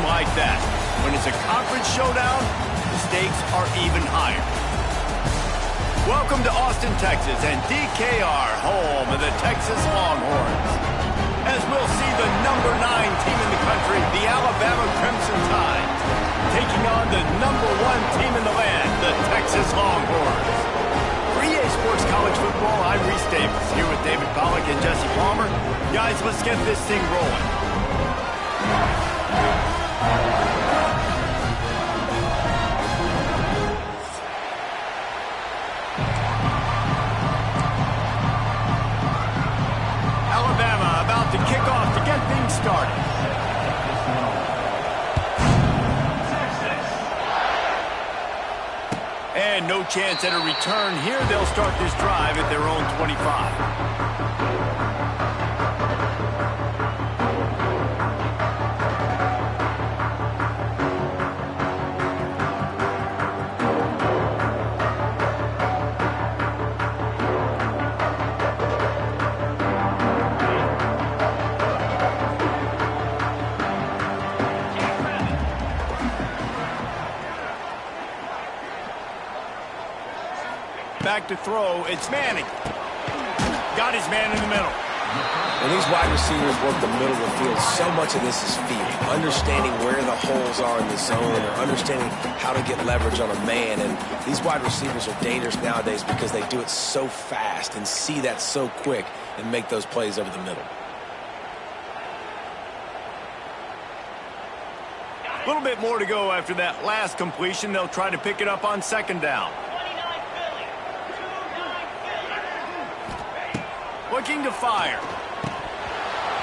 like that. When it's a conference showdown, the stakes are even higher. Welcome to Austin, Texas, and DKR, home of the Texas Longhorns. As we'll see the number 9 team in the country, the Alabama Crimson Tide, taking on the number 1 team in the land, the Texas Longhorns. For EA Sports College Football, I'm Reese Davis, here with David Pollack and Jesse Palmer. Guys, let's get this thing rolling. Alabama about to kick off to get things started. And no chance at a return here. They'll start this drive at their own 25. Back to throw, it's Manning. Got his man in the middle. When these wide receivers work the middle of the field, so much of this is feel. Understanding where the holes are in the zone or understanding how to get leverage on a man. And these wide receivers are dangerous nowadays because they do it so fast and see that so quick and make those plays over the middle. A little bit more to go after that last completion. They'll try to pick it up on second down. Looking to fire.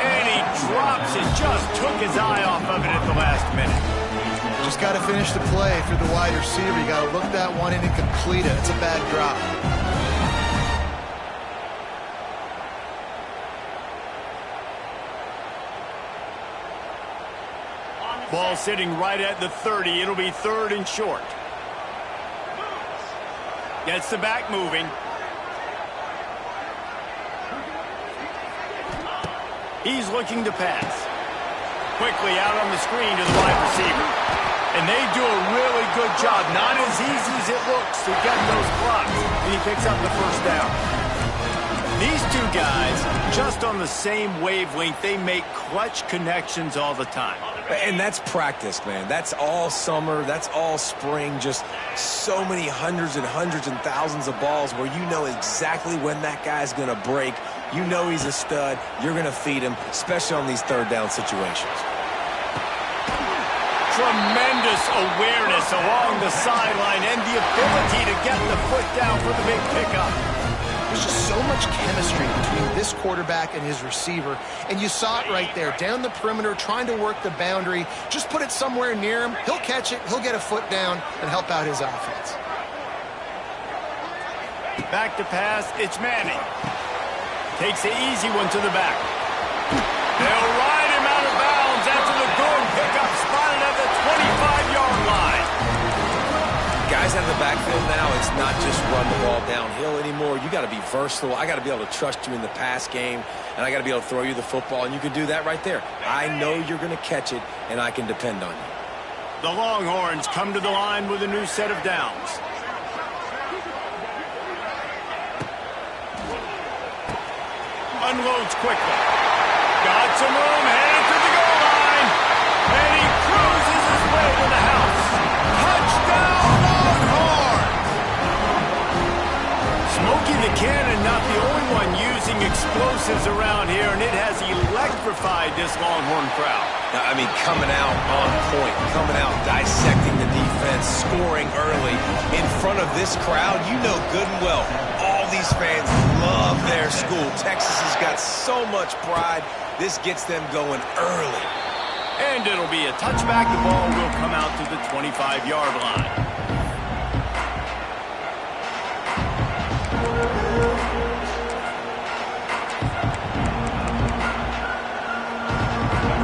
And he drops it. Just took his eye off of it at the last minute. Just got to finish the play for the wide receiver. You got to look that one in and complete it. It's a bad drop. Ball sitting right at the 30. It'll be 3rd and short. Gets the back moving. He's looking to pass. Quickly out on the screen to the wide receiver. And they do a really good job. Not as easy as it looks to get those blocks. And he picks up the first down. These two guys, just on the same wavelength, they make clutch connections all the time. And that's practice, man. That's all summer. That's all spring. Just so many hundreds and thousands of balls where you know exactly when that guy's going to break. You know he's a stud. You're going to feed him, especially on these third down situations. Tremendous awareness along the sideline and the ability to get the foot down for the big pickup. There's just so much chemistry between this quarterback and his receiver, and you saw it right there, down the perimeter, trying to work the boundary. Just put it somewhere near him. He'll catch it, he'll get a foot down, and help out his offense. Back to pass, it's Manning. Takes the easy one to the back. They'll ride him out of bounds after the good pickup, spotted at the 25-yard line. Guys out of the backfield now, it's not just run the ball downhill anymore. You got to be versatile. I got to be able to trust you in the pass game, and I got to be able to throw you the football, and you can do that right there. I know you're going to catch it, and I can depend on you. The Longhorns come to the line with a new set of downs. Unloads quickly. Got some room, headed to the goal line. And he cruises his way to the house. Touchdown, Longhorns! Smokey the Cannon, not the only one using explosives around here, and it has electrified this Longhorn crowd. Now, I mean, coming out on point, coming out dissecting the defense, scoring early in front of this crowd. You know good and well, all these fans love their school. Texas has got so much pride. This gets them going early. And it'll be a touchback. The ball will come out to the 25-yard line.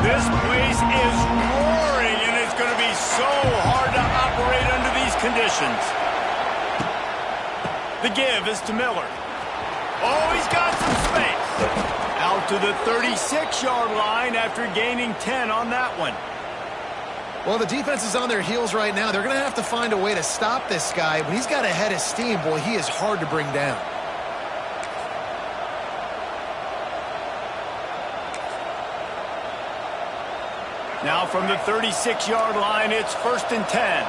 This place is roaring, and it's going to be so hard to operate under these conditions. The give is to Miller. Oh, he's got some space. Out to the 36-yard line after gaining 10 on that one. Well, the defense is on their heels right now. They're going to have to find a way to stop this guy. When he's got a head of steam, boy, he is hard to bring down. Now from the 36-yard line, it's 1st and 10.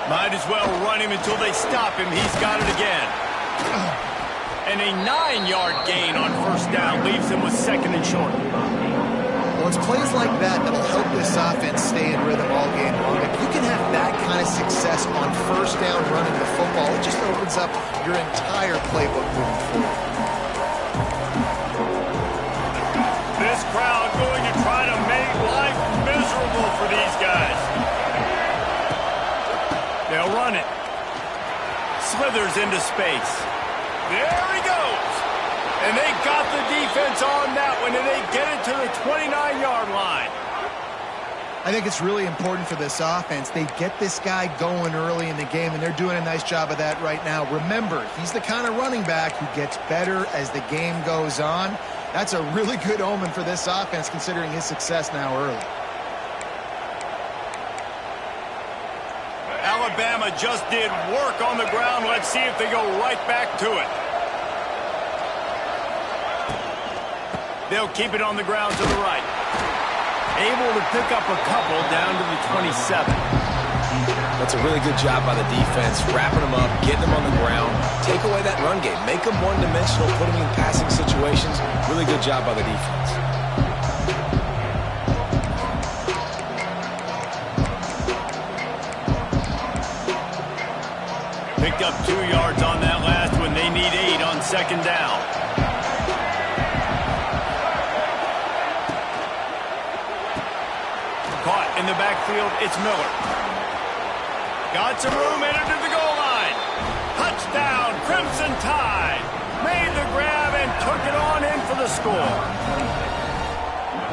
Might as well run him until they stop him. He's got it again. And a 9-yard gain on 1st down leaves him with 2nd and short. Well, it's plays like that that'll help this offense stay in rhythm all game long. If you can have that kind of success on 1st down running the football, it just opens up your entire playbook moving forward. This crowd going to try to make life miserable for these guys. They'll run it. Slithers into space. There he goes. And they got the defense on that one, and they get it to the 29-yard line. I think it's really important for this offense. They get this guy going early in the game, and they're doing a nice job of that right now. Remember, he's the kind of running back who gets better as the game goes on. That's a really good omen for this offense, considering his success now early. Alabama just did work on the ground. Let's see if they go right back to it. They'll keep it on the ground to the right. Able to pick up a couple down to the 27. That's a really good job by the defense, wrapping them up, getting them on the ground, take away that run game, make them one-dimensional, put them in passing situations. Really good job by the defense. Picked up 2 yards on that last one. They need 8 on 2nd down. Caught in the backfield, it's Miller. Got some room, entered to the goal line. Touchdown, Crimson Tide. Made the grab and took it on in for the score.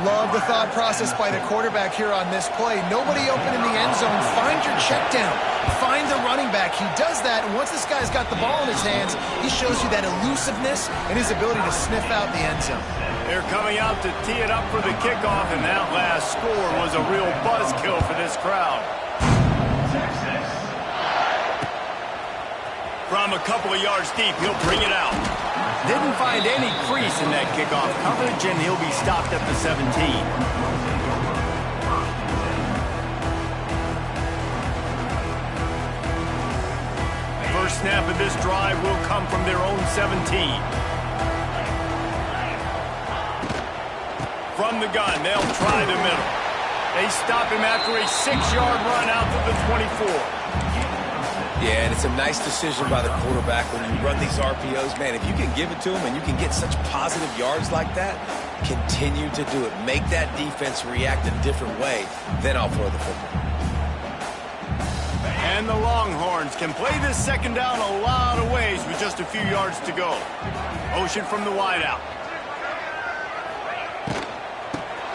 Love the thought process by the quarterback here on this play. Nobody open in the end zone. Find your check down. Find the running back. He does that, and once this guy's got the ball in his hands, he shows you that elusiveness and his ability to sniff out the end zone. They're coming out to tee it up for the kickoff, and that last score was a real buzzkill for this crowd. From a couple of yards deep, he'll bring it out. Didn't find any crease in that kickoff coverage, and he'll be stopped at the 17. First snap of this drive will come from their own 17. From the gun, they'll try the middle. They stop him after a 6-yard run out to the 24. Yeah, and it's a nice decision by the quarterback when you run these RPOs. Man, if you can give it to him and you can get such positive yards like that, continue to do it. Make that defense react a different way, then I'll throw the football. And the Longhorns can play this 2nd down a lot of ways with just a few yards to go. Motion from the wideout.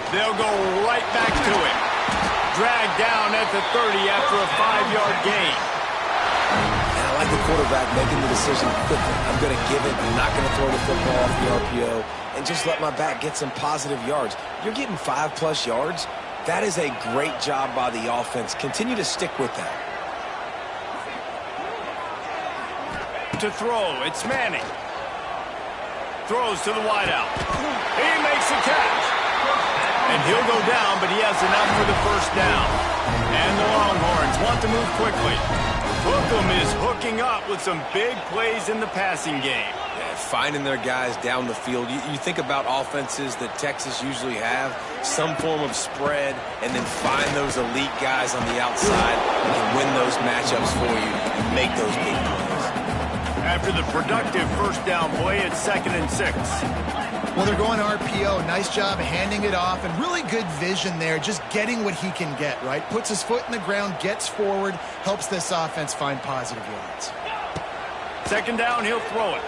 They'll go right back to it. Dragged down at the 30 after a 5-yard gain. And I like the quarterback making the decision quickly. I'm going to give it. I'm not going to throw the football off the RPO and just let my back get some positive yards. You're getting 5+ yards. That is a great job by the offense. Continue to stick with that. To throw, it's Manning. Throws to the wideout. He makes a catch. And he'll go down, but he has enough for the 1st down. And the Longhorns want to move quickly. Hookem is hooking up with some big plays in the passing game. Yeah, finding their guys down the field. You think about offenses that Texas usually have, some form of spread, and then find those elite guys on the outside who can win those matchups for you and make those big plays. After the productive 1st down play, it's 2nd and 6. Well, they're going RPO. Nice job handing it off, and really good vision there, just getting what he can get, right? Puts his foot in the ground, gets forward, helps this offense find positive yards. 2nd down, he'll throw it.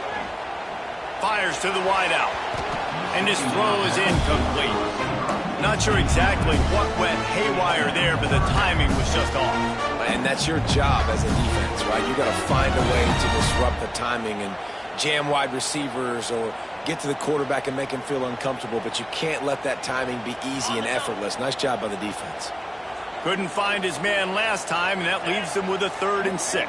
Fires to the wideout. And his throw is incomplete. Not sure exactly what went haywire there, but the timing was just off. And that's your job as a defense, right? You got to find a way to disrupt the timing and jam wide receivers or get to the quarterback and make him feel uncomfortable, but you can't let that timing be easy and effortless. Nice job by the defense. Couldn't find his man last time, and that leaves him with a 3rd and 6.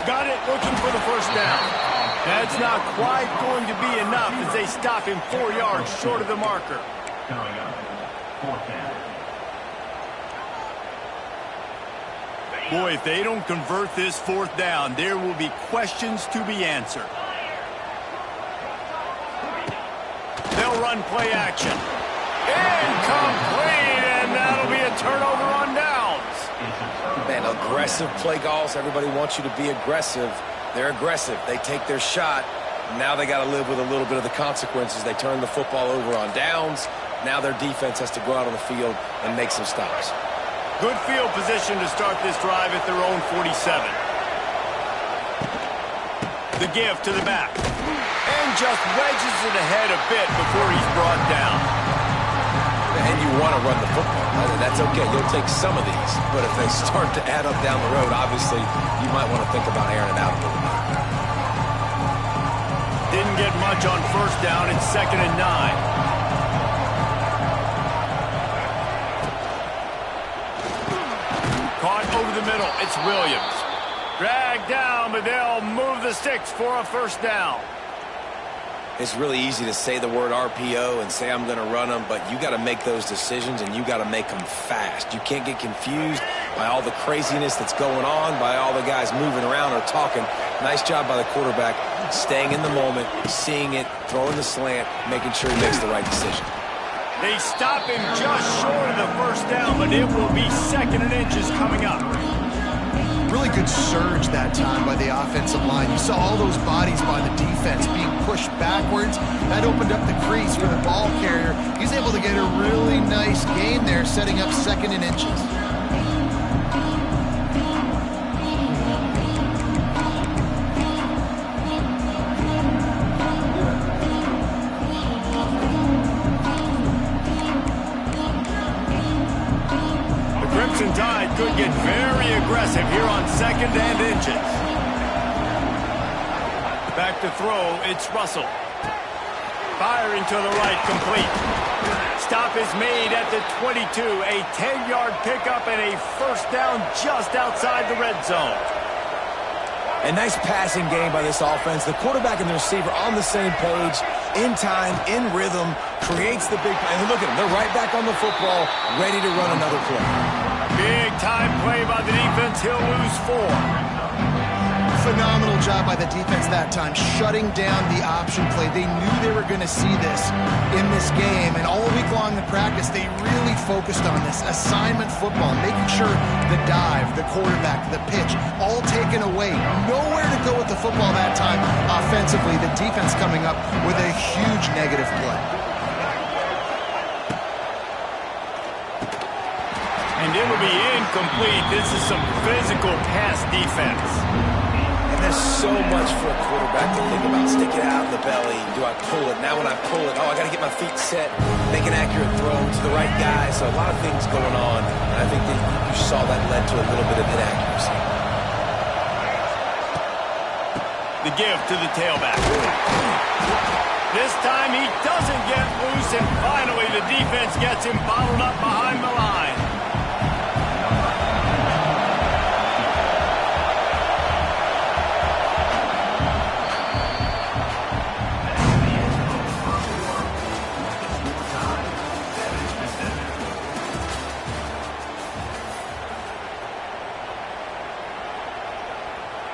Got it, looking for the first down. That's not quite going to be enough as they stop him 4 yards short of the marker. Boy, if they don't convert this 4th down, there will be questions to be answered. They'll run play action. Incomplete, and that'll be a turnover on downs. Man, aggressive play calls. Everybody wants you to be aggressive. They're aggressive. They take their shot. Now they got to live with a little bit of the consequences. They turn the football over on downs. Now their defense has to go out on the field and make some stops. Good field position to start this drive at their own 47. The give to the back. And just wedges it ahead a bit before he's brought down. And you want to run the football. That's okay. You'll take some of these. But if they start to add up down the road, obviously, you might want to think about airing it out a little bit. Didn't get much on 1st down. It's 2nd and 9. Caught over the middle. It's Williams. Dragged down, but they'll move the sticks for a 1st down. It's really easy to say the word RPO and say I'm going to run them, but you got to make those decisions and you got to make them fast. You can't get confused by all the craziness that's going on, by all the guys moving around or talking. Nice job by the quarterback, staying in the moment, seeing it, throwing the slant, making sure he makes the right decision. They stop him just short of the 1st down, but it will be 2nd and inches coming up. Really good surge that time by the offensive line. You saw all those bodies by the defense being pushed backwards. That opened up the crease for the ball carrier. He's able to get a really nice gain there, setting up 2nd and inches. Crimson Tide could get very aggressive here on 2nd and inches. Back to throw, it's Russell. Firing to the right, complete. Stop is made at the 22. A 10-yard pickup and a 1st down just outside the red zone. A nice passing game by this offense. The quarterback and the receiver on the same page, in time, in rhythm, creates the big play. And look at them. They're right back on the football, ready to run another play. Big time play by the defense. He'll lose 4. Phenomenal job by the defense that time, shutting down the option play. They knew they were going to see this in this game, and all week long in practice, they really focused on this assignment football, making sure the dive, the quarterback, the pitch, all taken away. Nowhere to go with the football that time offensively. The defense coming up with a huge negative play. And it'll be incomplete. This is some physical pass defense. There's so much for a quarterback to think about. Stick it out in the belly. Do I pull it? Now when I pull it, I got to get my feet set, make an accurate throw to the right guy. So a lot of things going on. And I think that you saw that led to a little bit of inaccuracy. The give to the tailback. This time he doesn't get loose, and finally the defense gets him bottled up behind the line.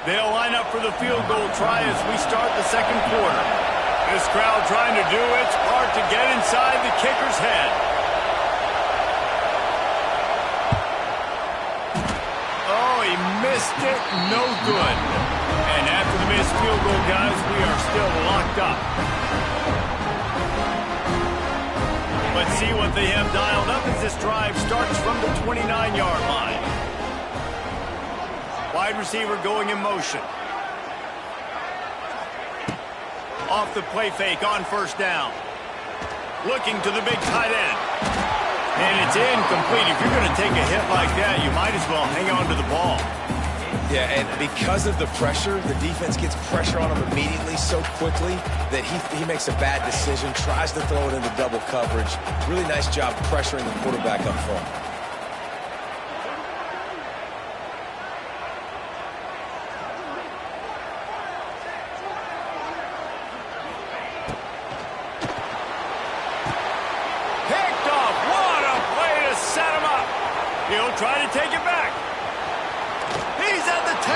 They'll line up for the field goal try as we start the 2nd quarter. This crowd trying to do its part to get inside the kicker's head. Oh, he missed it. No good. And after the missed field goal, guys, we are still locked up. Let's see what they have dialed up as this drive starts from the 29-yard line. Wide receiver going in motion. Off the play fake on 1st down. Looking to the big tight end. And it's incomplete. If you're going to take a hit like that, you might as well hang on to the ball. Yeah, and because of the pressure, the defense gets pressure on him immediately so quickly that he makes a bad decision, tries to throw it into double coverage. Really nice job pressuring the quarterback up front. Picked off. What a play to set him up. He'll try to take it back. He's at the 10.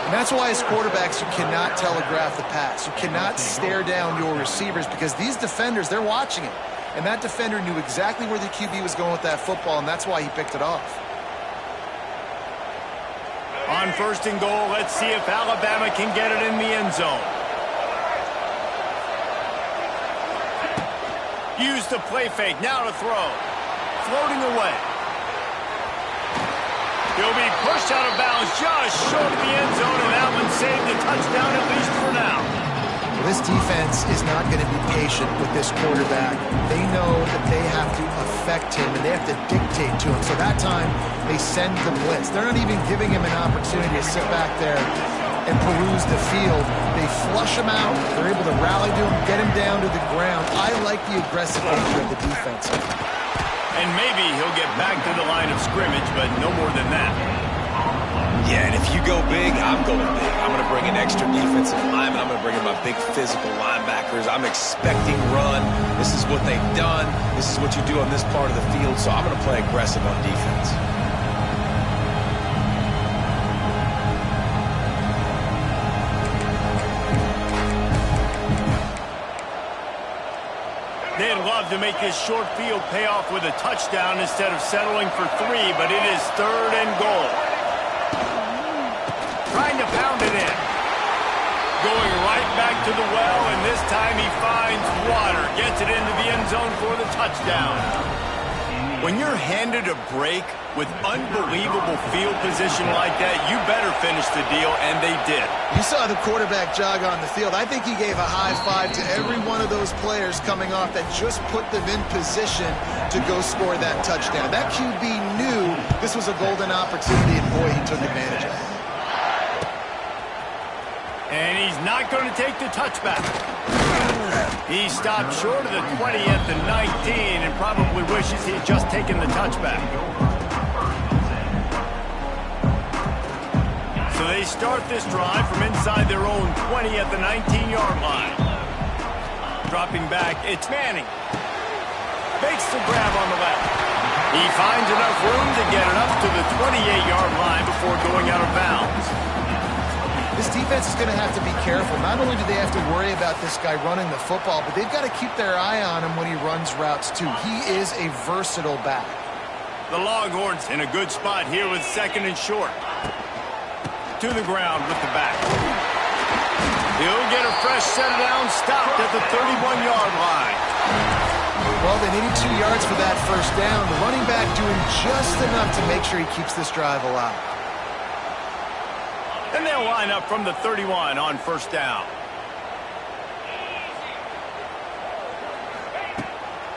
And that's why as quarterbacks, you cannot telegraph the pass. You cannot stare down your receivers because these defenders, they're watching it. And that defender knew exactly where the QB was going with that football, and that's why he picked it off. On 1st and goal, let's see if Alabama can get it in the end zone. Use the play fake, now to throw. Floating away. He'll be pushed out of bounds just short of the end zone, and that one saved a touchdown at least for now. Well, this defense is not going to be patient with this quarterback. They know that they have to affect him, and they have to dictate to him. So that time, they send the blitz. They're not even giving him an opportunity to sit back there and peruse the field. They flush him out. They're able to rally to him, get him down to the ground. I like the aggressive nature of the defense. And maybe he'll get back to the line of scrimmage, but no more than that. Yeah, and if you go big, I'm going big. I'm going to bring an extra defensive lineman. I'm going to bring in my big physical linebackers. I'm expecting run. This is what they've done. This is what you do on this part of the field, so I'm going to play aggressive on defense. They'd love to make this short field pay off with a touchdown instead of settling for 3, but it is 3rd and goal. Trying to pound it in. Going right back to the well, and this time he finds water. Gets it into the end zone for the touchdown. When you're handed a break with unbelievable field position like that, you better finish the deal, and they did. You saw the quarterback jog on the field. I think he gave a high five to every one of those players coming off that just put them in position to go score that touchdown. That QB knew this was a golden opportunity, and boy, he took advantage of it. And he's not going to take the touchback. He stopped short of the 20 at the 19 and probably wishes he had just taken the touchback. So they start this drive from inside their own 20 at the 19-yard line. Dropping back, it's Manning. Makes the grab on the left. He finds enough room to get it up to the 28-yard line before going out of bounds. This defense is going to have to be careful. Not only do they have to worry about this guy running the football, but they've got to keep their eye on him when he runs routes too. He is a versatile back. The Longhorns in a good spot here with 2nd and short. To the ground with the back. He'll get a fresh set down, stopped at the 31-yard line. Well, they needed 2 yards for that first down. The running back doing just enough to make sure he keeps this drive alive. And they'll line up from the 31 on 1st down.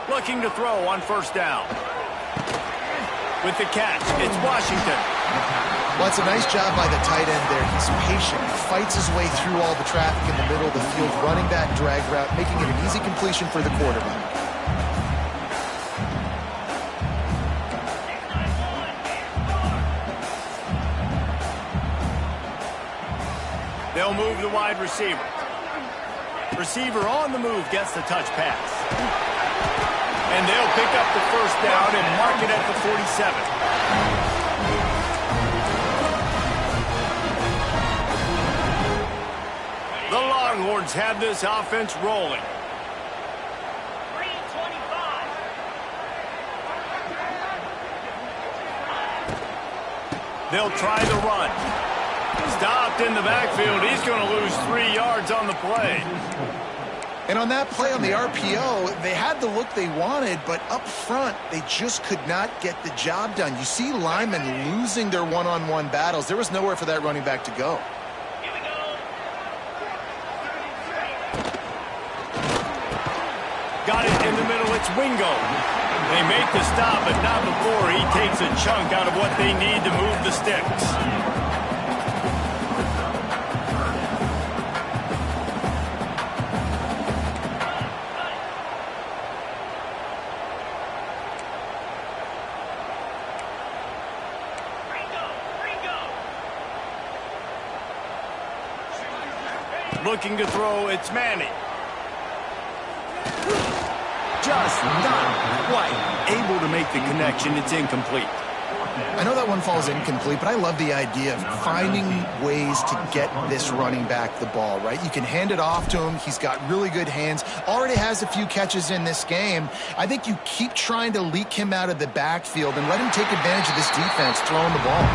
Looking to throw on 1st down. With the catch, it's Washington. Well, it's a nice job by the tight end there. He's patient. He fights his way through all the traffic in the middle of the field, running that drag route, making it an easy completion for the quarterback. They'll move the wide receiver. Receiver on the move gets the touch pass. And they'll pick up the 1st down and mark it at the 47. The Longhorns have this offense rolling. They'll try the run. Stopped in the backfield. He's going to lose 3 yards on the play. And on that play on the RPO, they had the look they wanted, but up front, they just could not get the job done. You see linemen losing their one-on-one battles. There was nowhere for that running back to go. Got it in the middle. It's Wingo. They make the stop, but not before he takes a chunk out of what they need to move the sticks. Looking to throw, it's Manning. Just not quite able to make the connection. It's incomplete. I know that one falls incomplete, but I love the idea of finding ways to get this running back the ball, right? You can hand it off to him. He's got really good hands. Already has a few catches in this game. I think you keep trying to leak him out of the backfield and let him take advantage of this defense throwing the ball.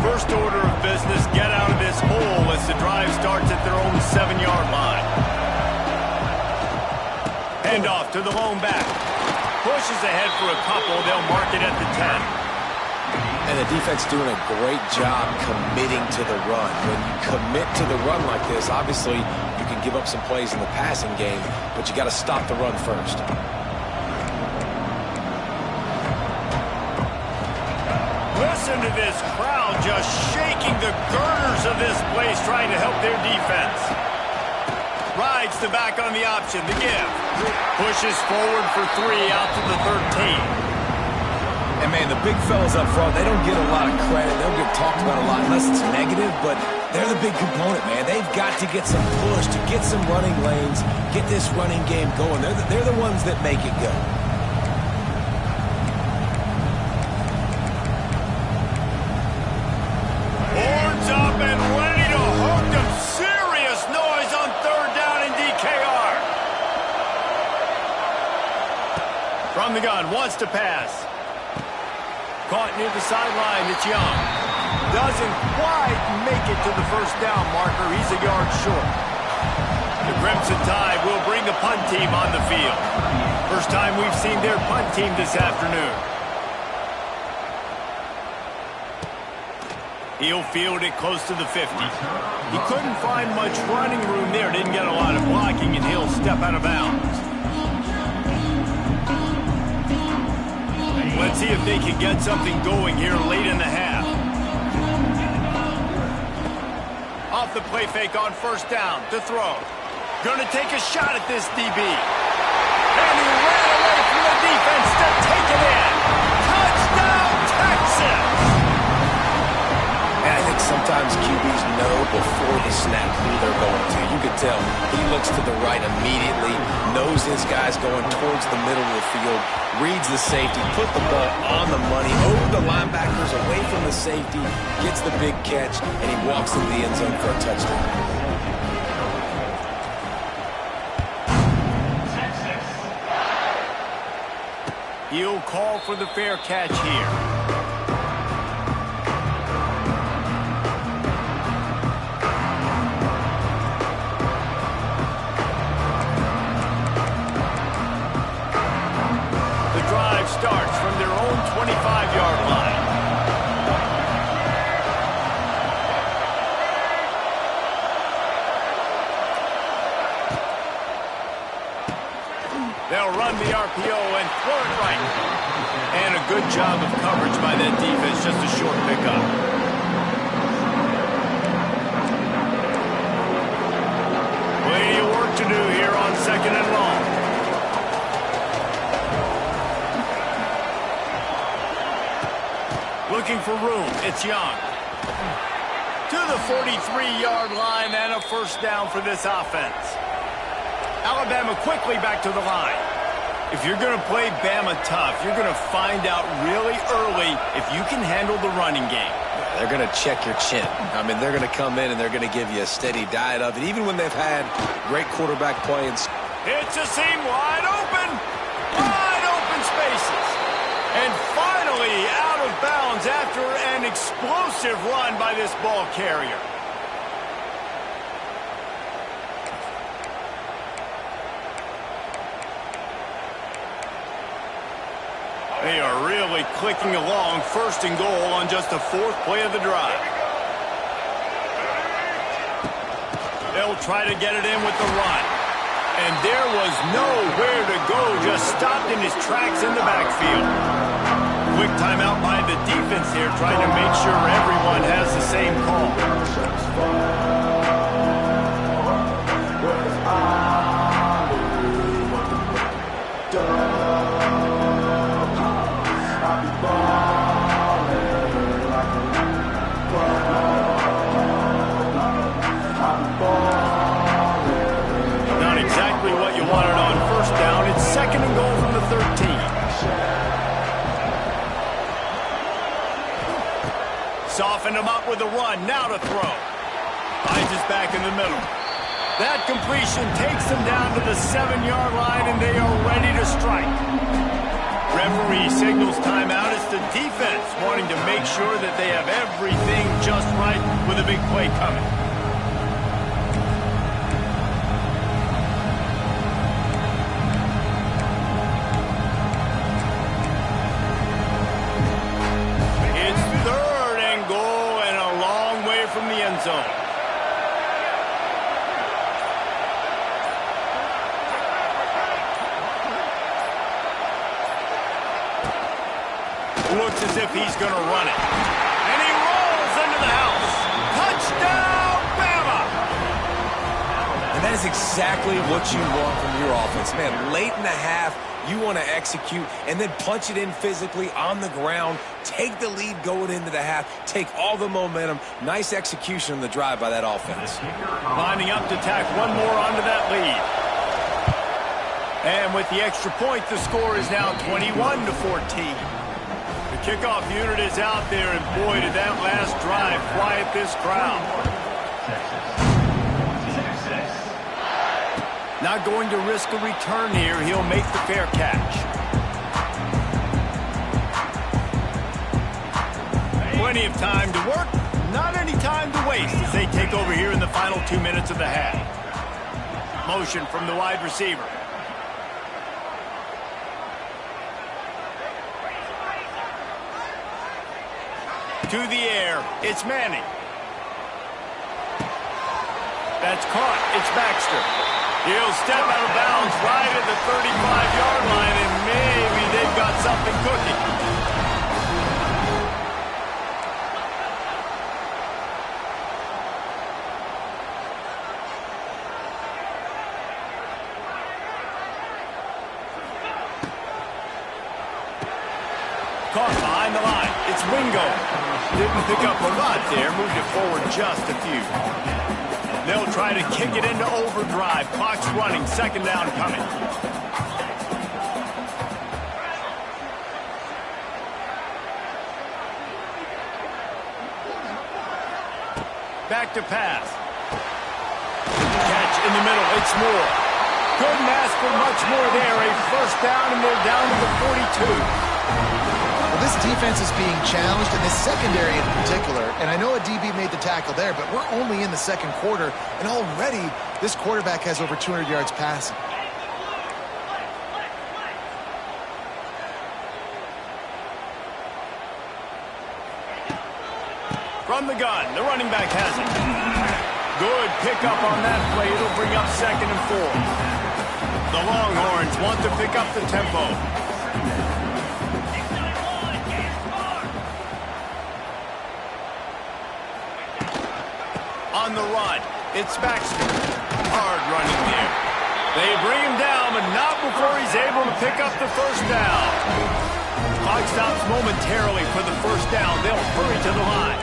First order of business, get out of this hole as the drive starts at their own 7-yard line. Hand off to the lone back. Pushes ahead for a couple. They'll mark it at the 10. And the defense doing a great job committing to the run. When you commit to the run like this, obviously you can give up some plays in the passing game, but you got to stop the run first. Listen to this crowd just shaking the girders of this place, trying to help their defense. Rides the back on the option, the give. Pushes forward for 3 out to the 13. And, man, the big fellas up front, they don't get a lot of credit. They don't get talked about a lot unless it's negative, but they're the big component, man. They've got to get some push, to get some running lanes, get this running game going. They're the ones that make it go. Horns up and ready to hook them. Serious noise on 3rd down in DKR. From the gun, wants to pass. Caught near the sideline, it's Young. Doesn't quite make it to the 1st down marker. He's a yard short. The Crimson Tide will bring the punt team on the field. First time we've seen their punt team this afternoon. He'll field it close to the 50. He couldn't find much running room there. Didn't get a lot of blocking, and he'll step out of bounds. Let's see if they can get something going here late in the half. Off the play fake on 1st down to throw. Gonna take a shot at this DB. And he ran away from the defense to take it in. Touchdown, Texas! And I think sometimes QBs know before the snap who they're going to. You can tell he looks to the right immediately, knows his guy's going towards the middle of the field, reads the safety, put the ball on the money, over the linebackers, away from the safety, gets the big catch, and he walks into the end zone for a touchdown. He'll call for the fair catch here. Starts from their own 25-yard line. They'll run the RPO and throw it right. And a good job of coverage by that defense, just a short pickup. Plenty of work to do here on 2nd and long. Looking for room, it's Young. To the 43-yard line and a 1st down for this offense. Alabama quickly back to the line. If you're going to play Bama tough, you're going to find out really early if you can handle the running game. They're going to check your chin. I mean, they're going to come in and they're going to give you a steady diet of it, even when they've had great quarterback play. It's a seam wide open spaces. And finally out of bounds after an explosive run by this ball carrier. They are really clicking along, 1st and goal on just the 4th play of the drive. They'll try to get it in with the run. And there was nowhere to go, just stopped in his tracks in the backfield. Quick timeout by the defense here, trying to make sure everyone has the same call. softened him up with a run. Now to throw. Finds his back in the middle. That completion takes them down to the 7-yard line, and they are ready to strike. Referee signals timeout. It's the defense wanting to make sure that they have everything just right with a big play coming. It's 3rd and goal and a long way from the end zone. Looks as if he's going to run it. And he rolls into the house. Touchdown, Bama! And that is exactly what you want from your offense. Man, late in the half, you want to execute and then punch it in physically on the ground. Take the lead going into the half. Take all the momentum. Nice execution on the drive by that offense. Lining up to tack one more onto that lead. And with the extra point, the score is now 21-14. The kickoff unit is out there, and boy, did that last drive quiet this crowd. Not going to risk a return here. He'll make the fair catch. Plenty of time to work, not any time to waste as they take over here in the final 2 minutes of the half. Motion from the wide receiver. To the air, it's Manning. That's caught, it's Baxter. He'll step out of bounds right at the 35-yard line, and maybe they've got something cooking. Caught behind the line, it's Wingo. Didn't pick up a lot there, moved it forward just a few. They'll try to kick it into overdrive. Clock's running, 2nd down coming. Back to pass. Catch in the middle, it's Moore. Couldn't ask for much more there. A 1st down, and they're down to the 42. Well, this defense is being challenged, and this secondary in particular. And I know a DB made the tackle there, but we're only in the 2nd quarter, and already this quarterback has over 200 yards passing. From the gun, the running back has it. Good pickup on that play. It'll bring up 2nd and 4. The Longhorns want to pick up the tempo. On the run, it's Baxter. Hard running there. They bring him down, but not before he's able to pick up the 1st down. Clock stops momentarily for the 1st down. They'll hurry to the line.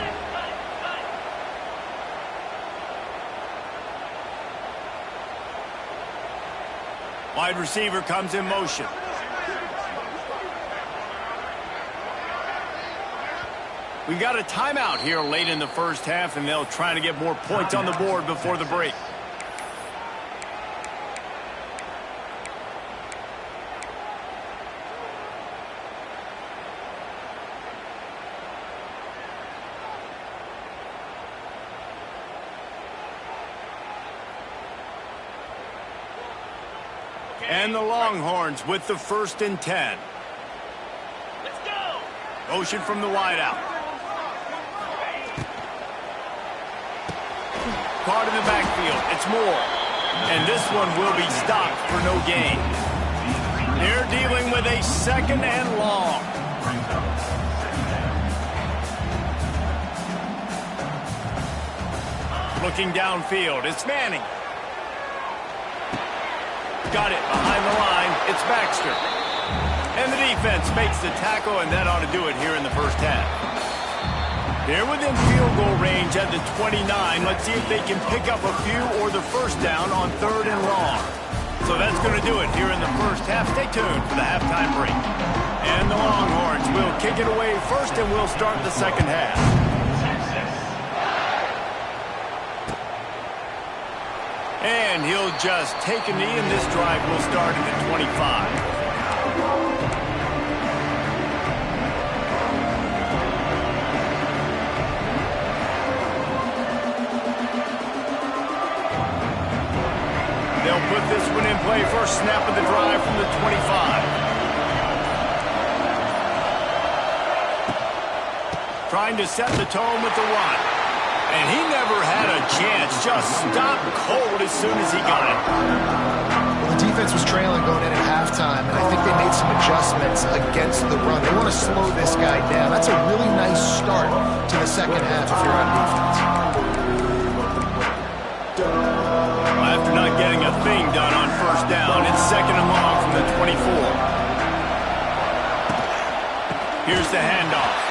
Wide receiver comes in motion. We got a timeout here late in the 1st half, and they'll try to get more points on the board before the break. And the Longhorns with the 1st and 10. Let's go. Motion from the wideout. Caught in the backfield. It's Moore. And this one will be stopped for no gain. They're dealing with a 2nd and long. Looking downfield. It's Manning. Got it behind the line. It's Baxter. And the defense makes the tackle, and that ought to do it here in the 1st half. They're within field goal range at the 29. Let's see if they can pick up a few or the 1st down on 3rd and long. So that's going to do it here in the 1st half. Stay tuned for the halftime break. And the Longhorns will kick it away first, and we'll start the 2nd half. And he'll just take a knee, and this drive will start at the 25. They'll put this one in play. First snap of the drive from the 25. Trying to set the tone with the run. And he never had a chance. Just stopped cold as soon as he got it. Well, the defense was trailing going in at halftime, and I think they made some adjustments against the run. They want to slow this guy down. That's a really nice start to the second half if you're on defense. After not getting a thing done on first down, it's second and long from the 24. Here's the handoff.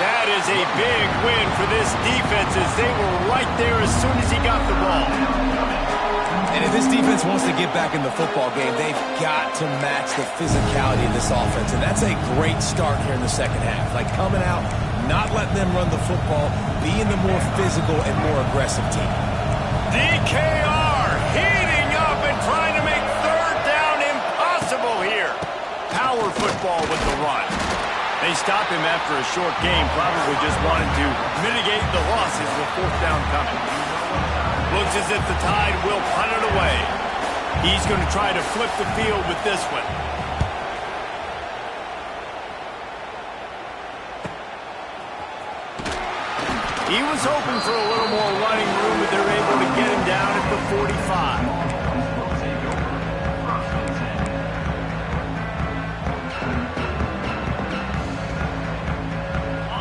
That is a big win for this defense as they were right there as soon as he got the ball. And if this defense wants to get back in the football game, they've got to match the physicality of this offense. And that's a great start here in the second half. Like coming out, not letting them run the football, being the more physical and more aggressive team. DKR heating up and trying to make third down impossible here. Power football with the run. They stopped him after a short game, probably just wanted to mitigate the losses with fourth down coming. Looks as if the Tide will punt it away. He's going to try to flip the field with this one. He was hoping for a little more running room, but they're able to get him down at the 45.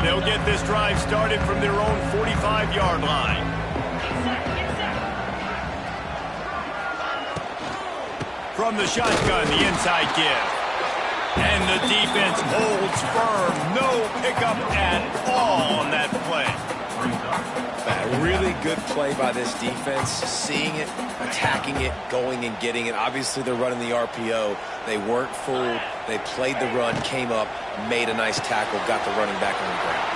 They'll get this drive started from their own 45-yard line. From the shotgun, the inside give. And the defense holds firm. No pickup at all on that play. A really good play by this defense. Seeing it, attacking it, going and getting it. Obviously, they're running the RPO. They weren't fooled. They played the run, came up, made a nice tackle, got the running back on the ground.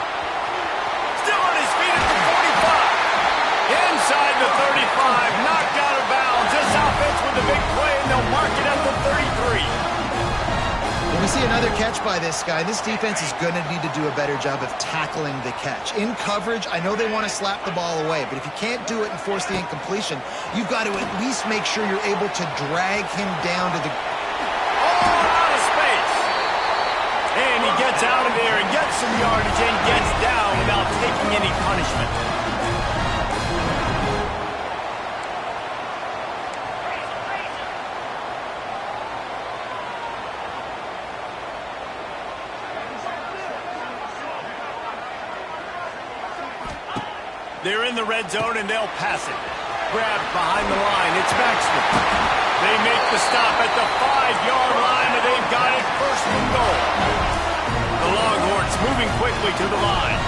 Still on his feet at the 45. Inside the 35, knocked out of bounds. This offense with a big play, and they'll mark it at the 33. When we see another catch by this guy, this defense is going to need to do a better job of tackling the catch. In coverage, I know they want to slap the ball away, but if you can't do it and force the incompletion, you've got to at least make sure you're able to drag him down to the... All out of space. And he gets out of there and gets some yardage and gets down without taking any punishment. They're in the red zone, and they'll pass it. Grabbed behind the line. It's Baxter. They make the stop at the 5-yard line, and they've got it first and goal. The Longhorns moving quickly to the line.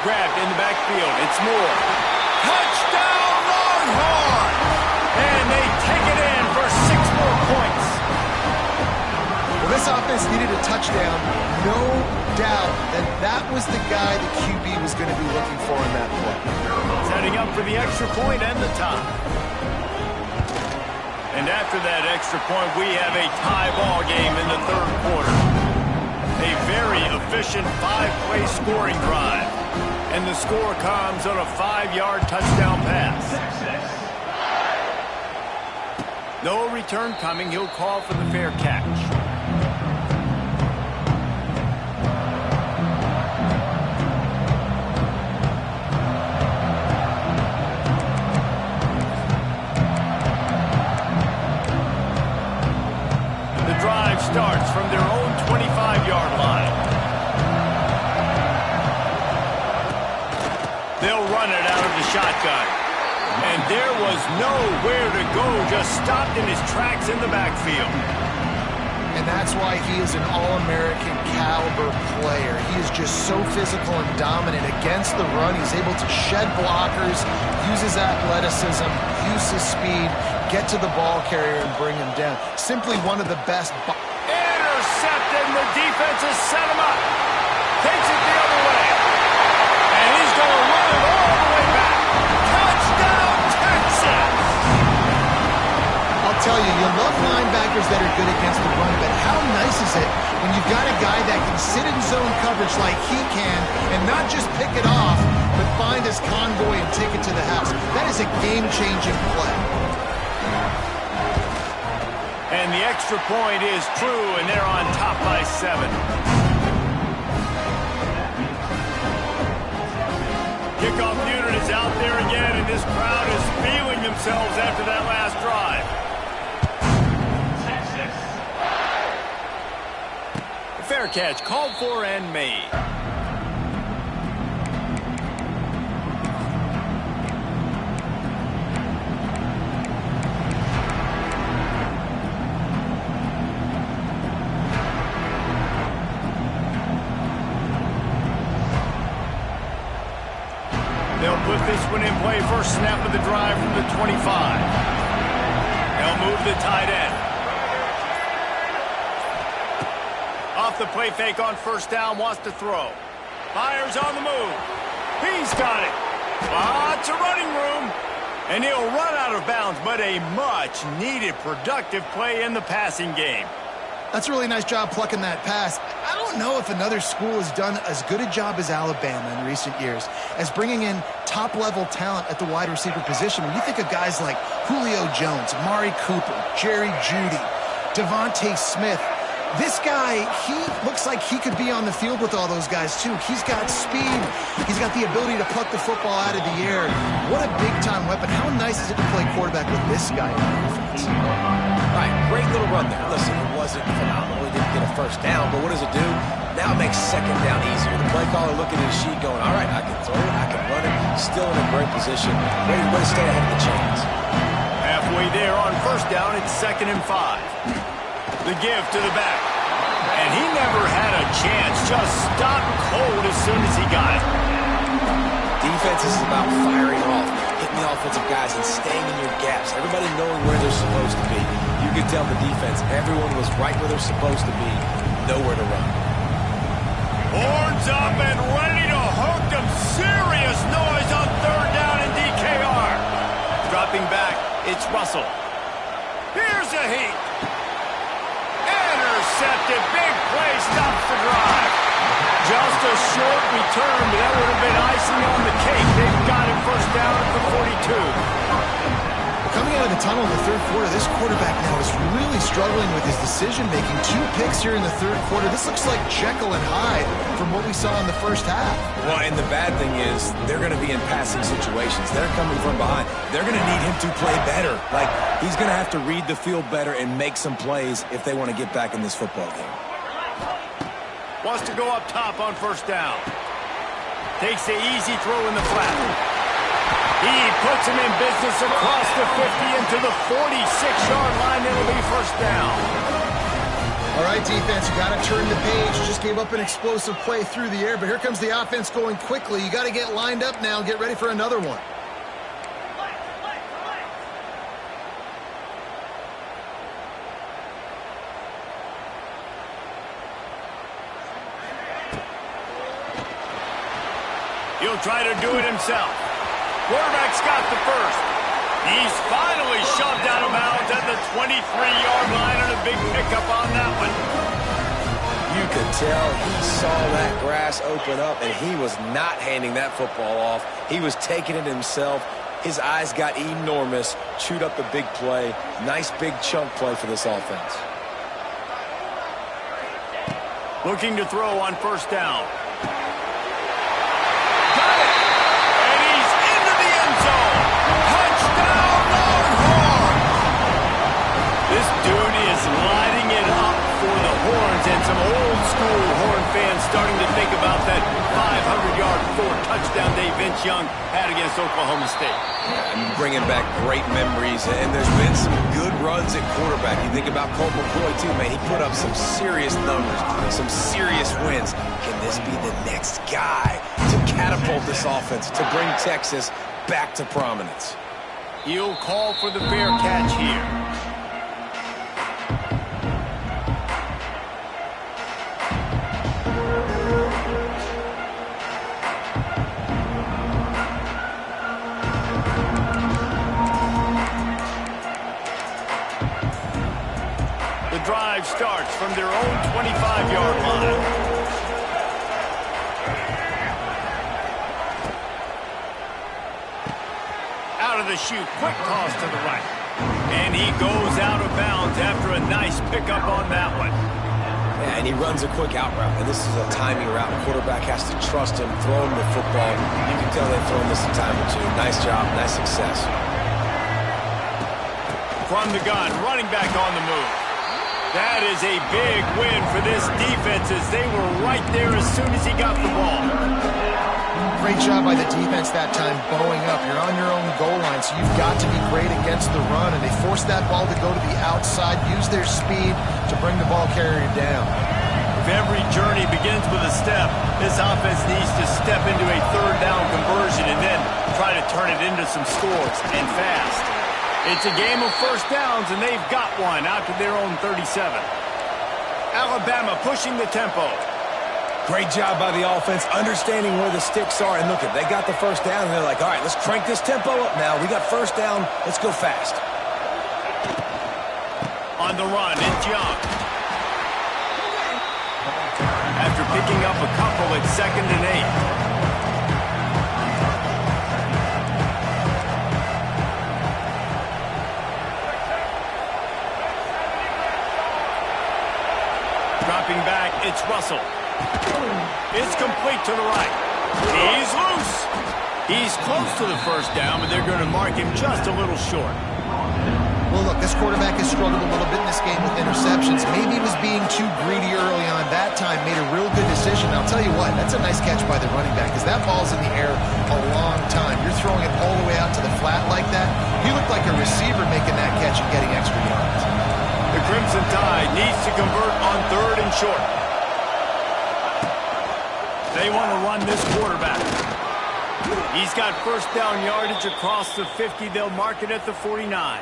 Grabbed in the backfield. It's Moore. Touchdown, Longhorns! And they take it in for 6 more points. Well, this offense needed a touchdown. No doubt that was the guy the QB was going to be looking for in that play. Setting up for the extra point and the tie. And after that extra point, we have a tie ball game in the third quarter. A very efficient 5-play scoring drive. And the score comes on a 5-yard touchdown pass. No return coming. He'll call for the fair catch. The drive starts from their own 25-yard line. They'll run it out of the shotgun. And there was nowhere to go, just stopped in his tracks in the backfield. And that's why he is an All-American caliber player. He is just so physical and dominant against the run. He's able to shed blockers, use his athleticism, use his speed, get to the ball carrier and bring him down. Simply one of the best. Intercepted, and the defense has set him up. Takes it the other way. And he's going to run it all the way back. Touchdown, Texas! I'll tell you, you love linebackers that are good against the run, but how nice is it when you've got a guy that can sit in zone coverage like he can and not just pick it off, but find his convoy and take it to the house. That is a game-changing play. And the extra point is true, and they're on top by 7. Kickoff unit is out there again, and this crowd is feeling themselves after that last drive. Fair catch, called for and made. They'll put this one in play. First snap of the drive from the 25. They'll move the tight end. Off the play fake on first down, wants to throw. Fires on the move. He's got it. Lots of running room. And he'll run out of bounds, but a much-needed productive play in the passing game. That's a really nice job plucking that pass. I don't know if another school has done as good a job as Alabama in recent years as bringing in top-level talent at the wide receiver position. When you think of guys like Julio Jones, Amari Cooper, Jerry Jeudy, Devontae Smith, this guy, he looks like he could be on the field with all those guys, too. He's got speed. He's got the ability to pluck the football out of the air. What a big-time weapon. How nice is it to play quarterback with this guy on offense? All right, great little run there. Listen, it wasn't phenomenal. He didn't get a first down, but what does it do? Now it makes second down easier. The play caller looking at his sheet going, all right, I can throw it, I can run it. Still in a great position. Ready to stay ahead of the chains. Halfway there on first down, it's 2nd and 5. The give to the back. And he never had a chance. Just stopped cold as soon as he got it. Defense is about firing off, hitting the offensive guys and staying in your gaps. Everybody knowing where they're supposed to be. You could tell the defense, everyone was right where they're supposed to be. Nowhere to run. Horns up and ready to hook them. Serious noise on 3rd down in DKR. Dropping back, it's Russell. Here's a heat. Intercepted. Big play, stops the drive. Just a short return, but that would have been icing on the cake. They've got it first down at the 42. Coming out of the tunnel in the 3rd quarter, this quarterback now is really struggling with his decision-making. 2 picks here in the 3rd quarter. This looks like Jekyll and Hyde from what we saw in the first half. Well, and the bad thing is they're going to be in passing situations. They're coming from behind. They're going to need him to play better. Like, he's going to have to read the field better and make some plays if they want to get back in this football game. Wants to go up top on first down. Takes the easy throw in the flat. He puts him in business across the 50 into the 46-yard line. It'll be first down. All right, defense, you got to turn the page. Just gave up an explosive play through the air, but here comes the offense going quickly. You got to get lined up now and get ready for another one. He'll try to do it himself. Quarterback's got the first. He's finally shoved out of bounds at the 23-yard line and a big pickup on that one. You could tell he saw that grass open up, and he was not handing that football off. He was taking it himself. His eyes got enormous, chewed up the big play. Nice big chunk play for this offense. Looking to throw on first down. And some old-school Horn fans starting to think about that 500-yard 4 touchdown day Vince Young had against Oklahoma State. I'm bringing back great memories, and there's been some good runs at quarterback. You think about Colt McCoy, too, man. He put up some serious numbers, some serious wins. Can this be the next guy to catapult this offense, to bring Texas back to prominence? He'll call for the fair catch here. The drive starts from their own 25-yard line. Out of the chute, quick toss to the right. And he goes out of bounds after a nice pickup on that one. Yeah, and he runs a quick out route, and this is a timing route. The quarterback has to trust him, throw him the football. You can tell they've thrown this a time or two. Nice job, nice success. From the gun, running back on the move. That is a big win for this defense as they were right there as soon as he got the ball. Great job by the defense that time, bowing up. You're on your own goal line, so you've got to be great against the run, and they forced that ball to go to the outside, use their speed to bring the ball carrier down. If every journey begins with a step, this offense needs to step into a third down conversion and then try to turn it into some scores, and fast. It's a game of first downs, and they've got one out to their own 37. Alabama pushing the tempo. Great job by the offense, understanding where the sticks are. And look, they got the first down, and they're like, all right, let's crank this tempo up now. We got first down. Let's go fast. On the run, it's Young. After picking up a couple, it's 2nd and 8. Dropping back, it's Russell. It's complete to the right. He's loose. He's close to the first down, but they're going to mark him just a little short. Well, look, this quarterback has struggled a little bit in this game with interceptions. Maybe he was being too greedy early on. That time made a real good decision. I'll tell you what, that's a nice catch by the running back because that ball's in the air a long time. You're throwing it all the way out to the flat like that. He looked like a receiver making that catch and getting extra yards. The Crimson Tide needs to convert on 3rd and short. They want to run this quarterback. He's got first down yardage across the 50. They'll mark it at the 49.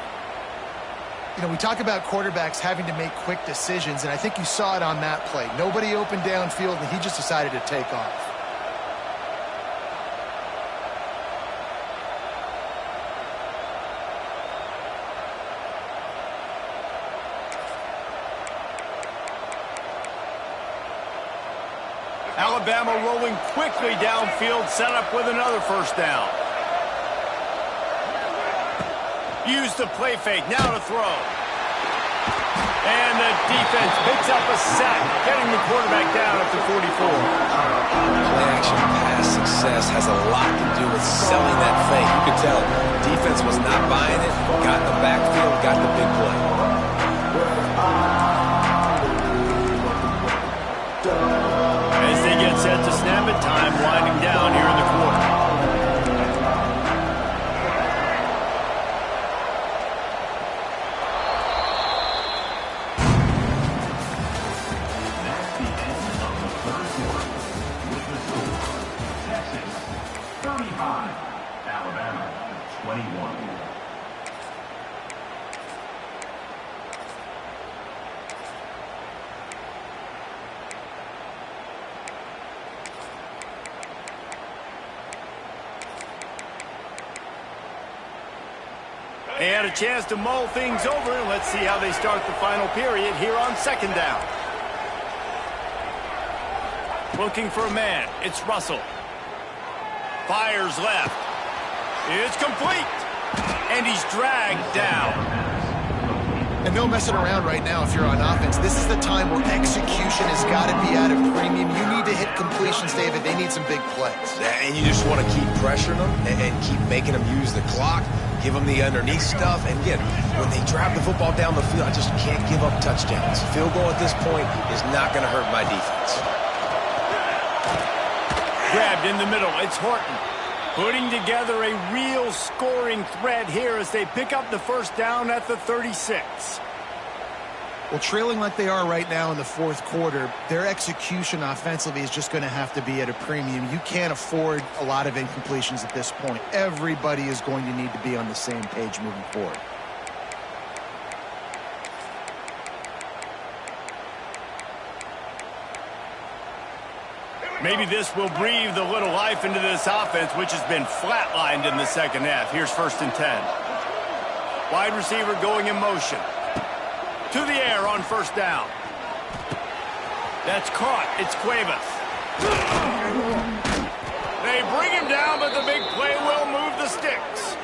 You know, we talk about quarterbacks having to make quick decisions, and I think you saw it on that play. Nobody opened downfield, and he just decided to take off. Alabama rolling quickly downfield, set up with another first down. Use the play fake, now to throw. And the defense picks up a sack, getting the quarterback down at the 44. Play-action pass success has a lot to do with selling that fake. You could tell defense was not buying it, got in the backfield, got the big play. As they get set to snap it, time winding down here in the quarter. They had a chance to mull things over, and let's see how they start the final period here on 2nd down. Looking for a man. It's Russell. Fires left. It's complete. And he's dragged down. And no messing around right now if you're on offense. This is the time where execution has got to be at a premium. You need to hit completions, David. They need some big plays. And you just want to keep pressuring them and keep making them use the clock, give them the underneath stuff. And again, when they drive the football down the field, I just can't give up touchdowns. Field goal at this point is not going to hurt my defense. grabbed in the middle. It's Horton putting together a real scoring threat here as they pick up the first down at the 36. Well, trailing like they are right now in the fourth quarter, their execution offensively is just going to have to be at a premium. You can't afford a lot of incompletions at this point. Everybody is going to need to be on the same page moving forward. Maybe this will breathe a little life into this offense, which has been flatlined in the second half. Here's 1st and 10. Wide receiver going in motion. To the air on first down. That's caught. It's Cuevas. They bring him down, but the big play will move the sticks.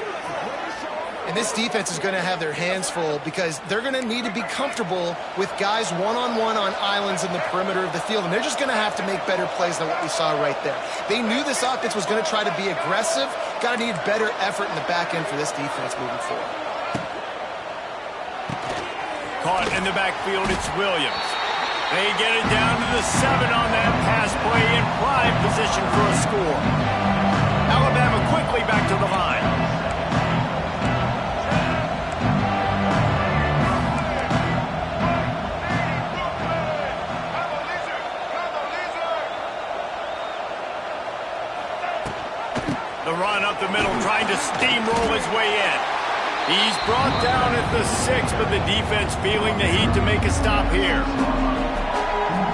And this defense is going to have their hands full because they're going to need to be comfortable with guys one-on-one on islands in the perimeter of the field. And they're just going to have to make better plays than what we saw right there. They knew this offense was going to try to be aggressive. Got to need better effort in the back end for this defense moving forward. Caught in the backfield, it's Williams. They get it down to the 7 on that pass play in prime position for a score. Alabama quickly back to the line. The run up the middle, trying to steamroll his way in. He's brought down at the 6, but the defense feeling the heat to make a stop here.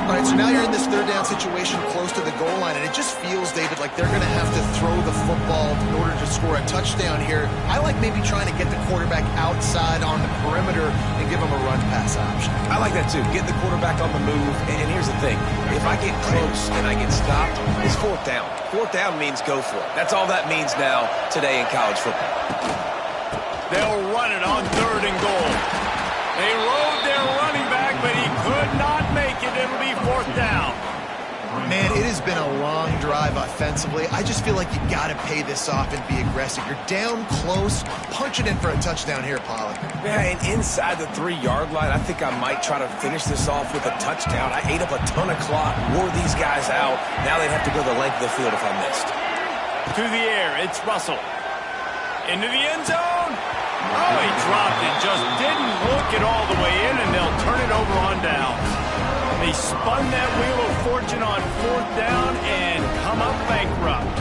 All right, so now you're in this third down situation close to the goal line, and it just feels, David, like they're going to have to throw the football in order to score a touchdown here. I like maybe trying to get the quarterback outside on the perimeter and give him a run-pass option. I like that too. Get the quarterback on the move. And here's the thing. If I get close and I get stopped, it's 4th down. 4th down means go for it. That's all that means now today in college football. They'll run it on 3rd and goal. They rode their running back, but he could not make it. It'll be 4th down. Man, it has been a long drive offensively. I just feel like you got to pay this off and be aggressive. You're down close. Punch it in for a touchdown here, Pollard. Yeah, and inside the 3-yard line, I think I might try to finish this off with a touchdown. I ate up a ton of clock, wore these guys out. Now they'd have to go the length of the field if I missed. To the air, it's Russell. Into the end zone. Oh, he dropped it. Just didn't look it all the way in, and they'll turn it over on downs. They spun that wheel of fortune on 4th down and come up bankrupt.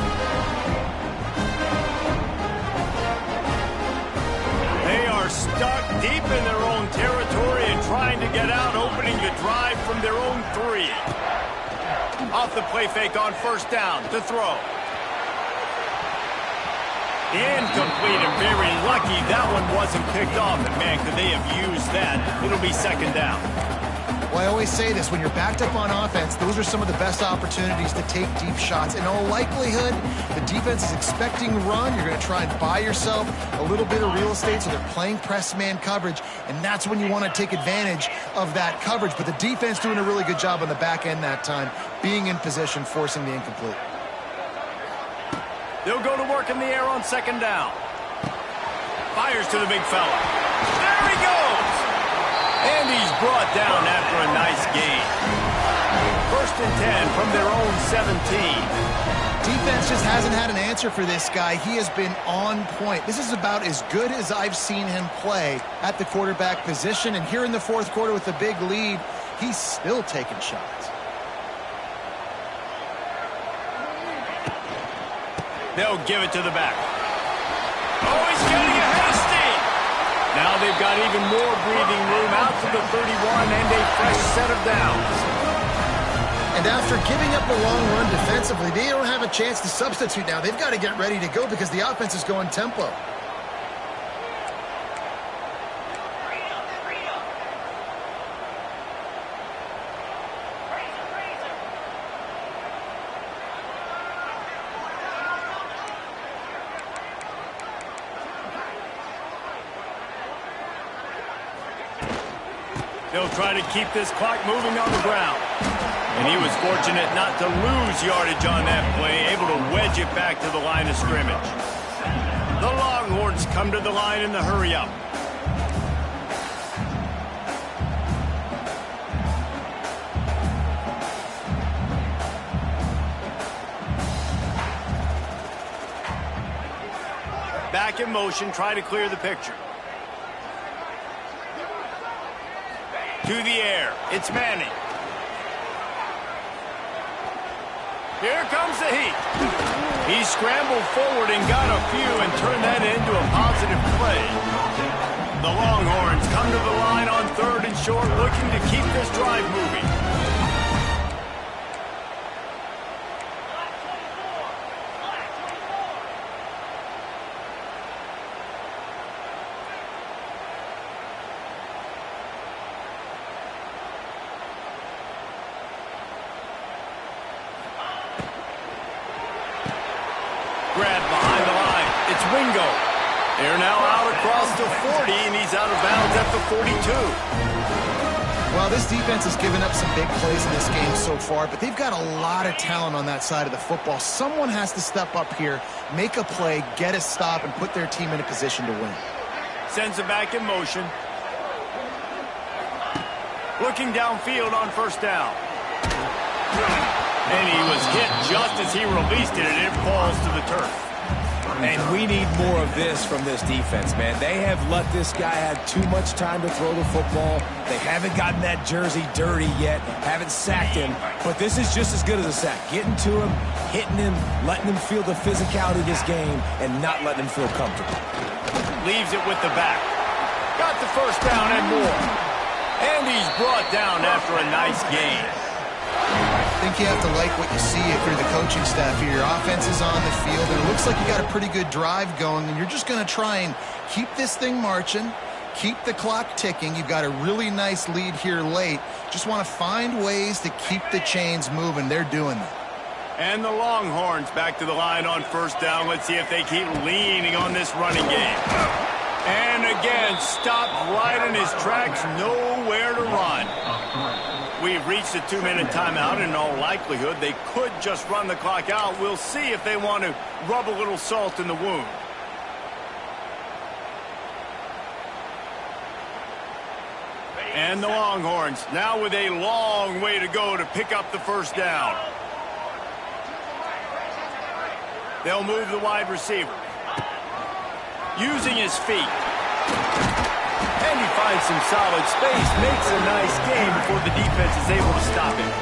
They are stuck deep in their own territory and trying to get out, opening the drive from their own 3. Off the play fake on first down to throw. Incomplete and very lucky that one wasn't picked off. And man, could they have used that? It'll be 2nd down. Well, I always say this, when you're backed up on offense, those are some of the best opportunities to take deep shots. In all likelihood, the defense is expecting run. You're going to try and buy yourself a little bit of real estate, so they're playing press man coverage, and that's when you want to take advantage of that coverage. But the defense doing a really good job on the back end that time, being in position, forcing the incomplete. They'll go to work in the air on 2nd down. Fires to the big fella. There he goes! And he's brought down after a nice gain. 1st and 10 from their own 17. Defense just hasn't had an answer for this guy. He has been on point. This is about as good as I've seen him play at the quarterback position. And here in the 4th quarter with the big lead, he's still taking shots. They'll give it to the back. Oh, he's getting a hasty. Now they've got even more breathing room out to the 31 and a fresh set of downs. And after giving up a long run defensively, they don't have a chance to substitute now. They've got to get ready to go because the offense is going tempo. They'll try to keep this clock moving on the ground. And he was fortunate not to lose yardage on that play, able to wedge it back to the line of scrimmage. The Longhorns come to the line in the hurry-up. Back in motion, try to clear the picture. To the air, it's Manning. Here comes the heat. He scrambled forward and got a few and turned that into a positive play. The Longhorns come to the line on 3rd and short, looking to keep this drive moving. Grab behind the line. It's Wingo. They're now out across the 40, and he's out of bounds at the 42. Well, this defense has given up some big plays in this game so far, but they've got a lot of talent on that side of the football. Someone has to step up here, make a play, get a stop, and put their team in a position to win. Sends it back in motion. Looking downfield on 1st down. And he was hit just as he released it, and it falls to the turf. And we need more of this from this defense, man. They have let this guy have too much time to throw the football. They haven't gotten that jersey dirty yet, haven't sacked him, but this is just as good as a sack. Getting to him, hitting him, letting him feel the physicality of this game, and not letting him feel comfortable. Leaves it with the back. Got the 1st down and more. And he's brought down after a nice gain. I think you have to like what you see if you're the coaching staff here. Your offense is on the field, and it looks like you got a pretty good drive going, and you're just going to try and keep this thing marching, keep the clock ticking. You've got a really nice lead here late. Just want to find ways to keep the chains moving. They're doing that. And the Longhorns back to the line on 1st down. Let's see if they keep leaning on this running game. And again, stopped right in his tracks, nowhere to run. We've reached a 2-minute timeout, and in all likelihood, they could just run the clock out. We'll see if they want to rub a little salt in the wound. And the Longhorns now with a long way to go to pick up the 1st down. They'll move the wide receiver. Using his feet. And he finds some solid space, makes a nice game before the defense is able to stop him.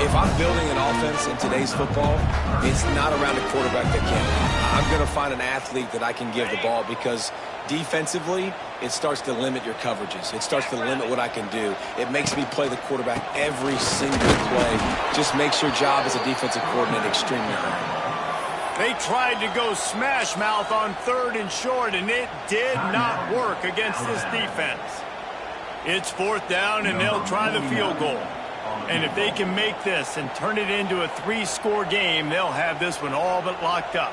If I'm building an offense in today's football, it's not around a quarterback that can. I'm going to find an athlete that I can give the ball, because defensively, it starts to limit your coverages. It starts to limit what I can do. It makes me play the quarterback every single play. Just makes your job as a defensive coordinator extremely hard. They tried to go smash mouth on 3rd and short, and it did not work against this defense. It's 4th down, and they'll try the field goal. And if they can make this and turn it into a 3-score game, they'll have this one all but locked up.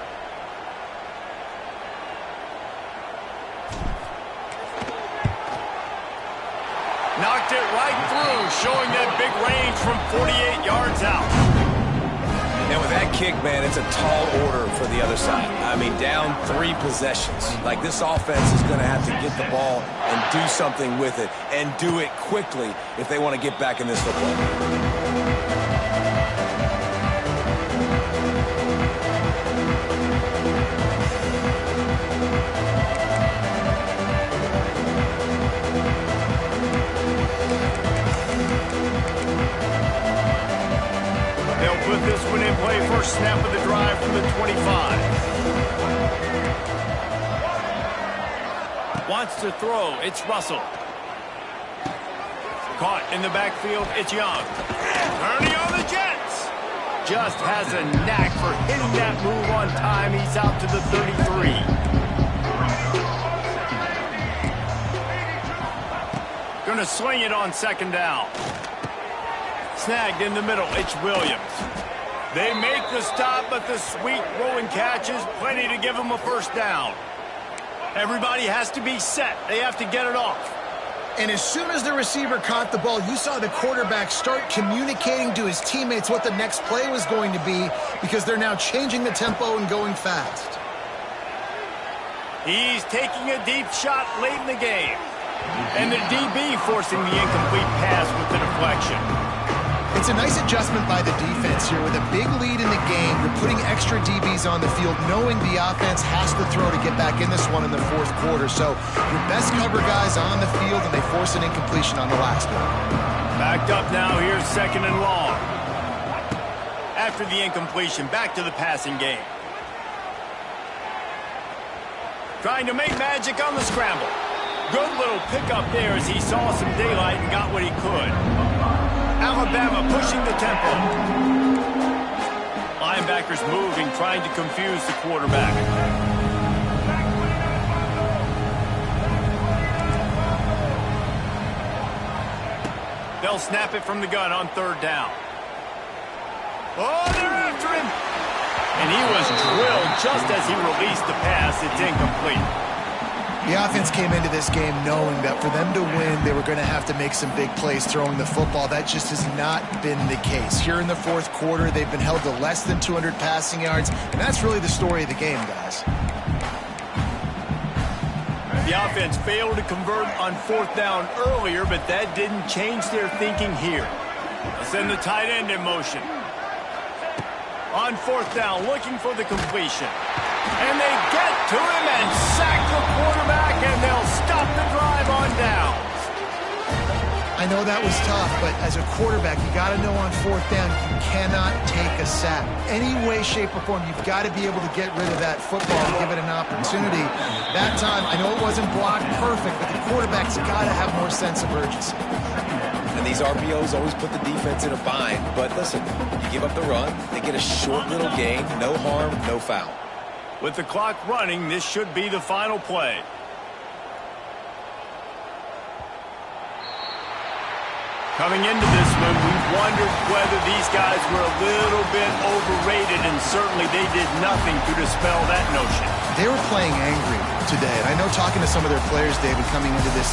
Knocked it right through, showing that big range from 48 yards out. And with that kick, man, it's a tall order for the other side. I mean, down 3 possessions. Like, this offense is going to have to get the ball and do something with it, and do it quickly if they want to get back in this football. Put this one in play. First snap of the drive from the 25. Wants to throw. It's Russell. Caught in the backfield. It's Young. Turning on the Jets. Just has a knack for hitting that move on time. He's out to the 33. Gonna swing it on 2nd down. Snagged in the middle. It's Williams. They make the stop, but the sweet rolling catch is plenty to give them a 1st down. Everybody has to be set. They have to get it off. And as soon as the receiver caught the ball, you saw the quarterback start communicating to his teammates what the next play was going to be, because they're now changing the tempo and going fast. He's taking a deep shot late in the game. And the DB forcing the incomplete pass with the deflection. It's a nice adjustment by the defense here. With a big lead in the game, you're putting extra DBs on the field, knowing the offense has to throw to get back in this one in the fourth quarter. So your best cover guys on the field, and they force an incompletion on the last one. Backed up now, here's 2nd and long. After the incompletion, back to the passing game. Trying to make magic on the scramble. Good little pickup there as he saw some daylight and got what he could. Alabama pushing the tempo. Linebackers moving, trying to confuse the quarterback. They'll snap it from the gun on 3rd down. Oh, they're after him. And he was drilled just as he released the pass. It's incomplete. The offense came into this game knowing that for them to win, they were going to have to make some big plays throwing the football. That just has not been the case. Here in the fourth quarter, they've been held to less than 200 passing yards, and that's really the story of the game, guys. The offense failed to convert on 4th down earlier, but that didn't change their thinking here. They'll send the tight end in motion. On 4th down, looking for the completion. And they get to him and sack the quarterback, and they'll stop the drive on downs. I know that was tough, but as a quarterback, you got to know on 4th down, you cannot take a sack. Any way, shape, or form, you've got to be able to get rid of that football and give it an opportunity. That time, I know it wasn't blocked perfect, but the quarterback's got to have more sense of urgency. And these RPOs always put the defense in a bind. But listen, you give up the run, they get a short little gain, no harm, no foul. With the clock running, this should be the final play. Coming into this one, we wondered whether these guys were a little bit overrated, and certainly they did nothing to dispel that notion. They were playing angry today. And I know talking to some of their players, David, coming into this